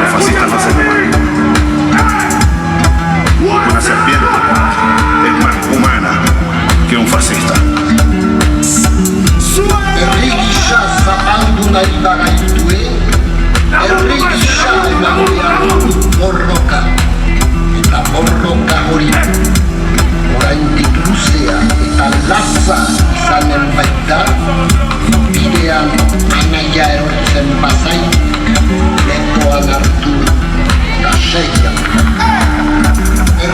Los fascistas no se toman. Una serpiente es más humana que un fascista. Rigisha zapalduna ibagaitue, rigisha emanuean borroka, eta borroka hori oraindik luzea eta latza izanen baita, bidean anaia erortzen bazai, lepoan hartu eta seian.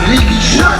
Rigisha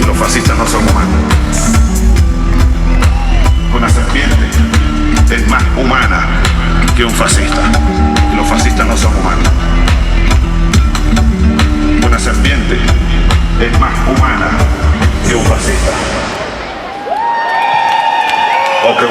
Los fascistas no son humanos. Una serpiente es más humana que un fascista. Y los fascistas no son humanos. Una serpiente es más humana que un fascista.